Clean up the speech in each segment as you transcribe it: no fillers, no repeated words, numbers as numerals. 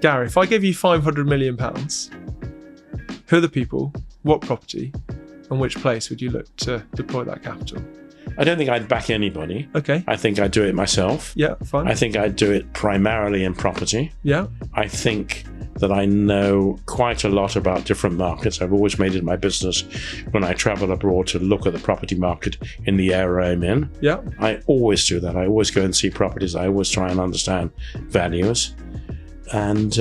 Gary, if I gave you £500 million, who are the people, what property, and which place would you look to deploy that capital? I don't think I'd back anybody. Okay. I think I'd do it myself. Yeah, fine. I think I'd do it primarily in property. Yeah. I think that I know quite a lot about different markets. I've always made it my business when I travel abroad to look at the property market in the area I'm in. Yeah. I always do that. I always go and see properties. I always try and understand values. And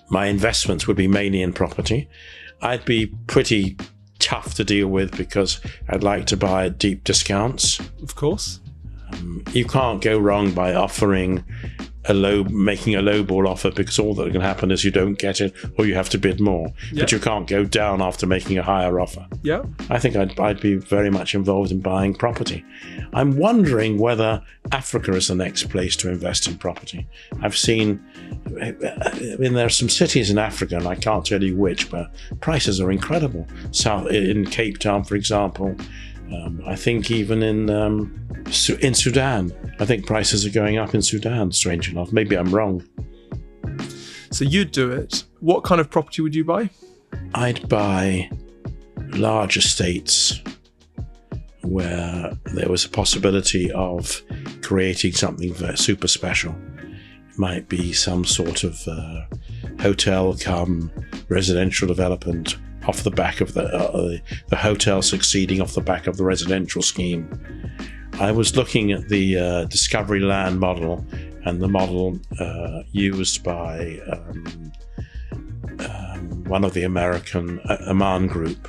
my investments would be mainly in property. I'd be pretty tough to deal with because I'd like to buy at deep discounts. Of course. You can't go wrong by making a lowball offer, because all that can happen is you don't get it or you have to bid more. Yeah. But you can't go down after making a higher offer. Yeah. I think I'd be very much involved in buying property. I'm wondering whether Africa is the next place to invest in property. I've seen, there are some cities in Africa, and I can't tell you which, but prices are incredible. In Cape Town, for example. I think even in Sudan, I think prices are going up in Sudan, strange enough. Maybe I'm wrong. So you'd do it. What kind of property would you buy? I'd buy large estates where there was a possibility of creating something super special. It might be some sort of hotel come residential development off the back of the hotel succeeding off the back of the residential scheme. I was looking at the Discovery Land model and the model used by one of the American Aman group.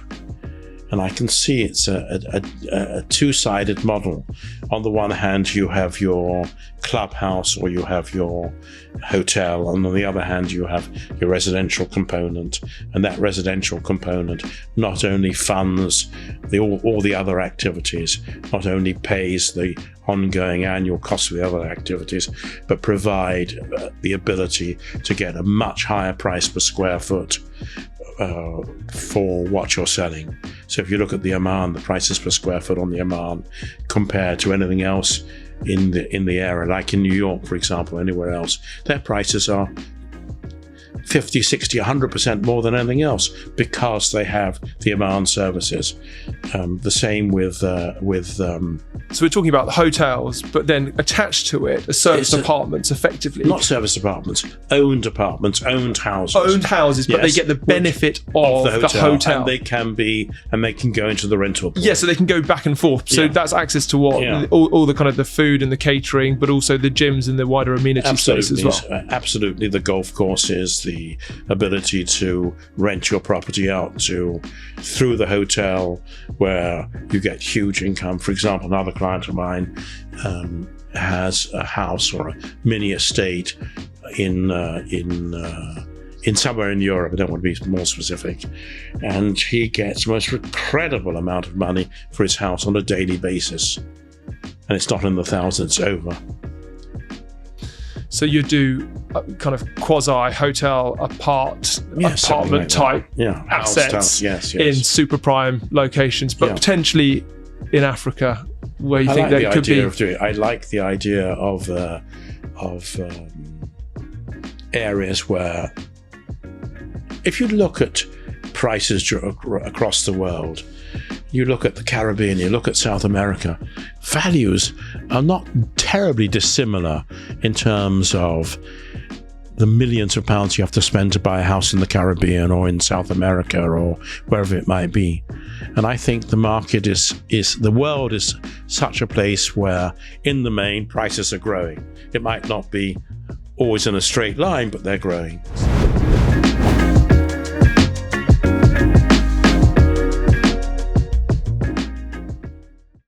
And I can see it's a two-sided model. On the one hand, you have your clubhouse or you have your hotel, and on the other hand, you have your residential component. And that residential component not only funds all the other activities, not only pays the ongoing annual cost of the other activities, but provide the ability to get a much higher price per square foot for what you're selling. So if you look at the Aman, the prices per square foot on the Aman compared to anything else in the area, like in New York, for example, anywhere else, their prices are 50, 60, 100% more than anything else because they have the Aman services. The same with So we're talking about the hotels, but then attached to it are service apartments, effectively. Not service apartments, owned houses. Owned houses, but yes, they get the benefit of the hotel. And they can go into the rental pool. Yeah, so they can go back and forth. So that's access to what? Yeah. All the kind of the food and the catering, but also the gyms and the wider amenity space as well. Absolutely. The golf courses, the ability to rent your property out through the hotel where you get huge income. For example, another client of mine has a house or a mini estate in somewhere in Europe. I don't want to be more specific, and he gets the most incredible amount of money for his house on a daily basis, and it's not in the thousands over. So you do kind of quasi-hotel apartment type assets in super prime locations, but potentially in Africa, where you think they could be. I like the idea of areas where, if you look at prices across the world, you look at the Caribbean, you look at South America, values are not terribly dissimilar in terms of the millions of pounds you have to spend to buy a house in the Caribbean or in South America or wherever it might be. And I think the market the world is such a place where, in the main, prices are growing. It might not be always in a straight line, but they're growing.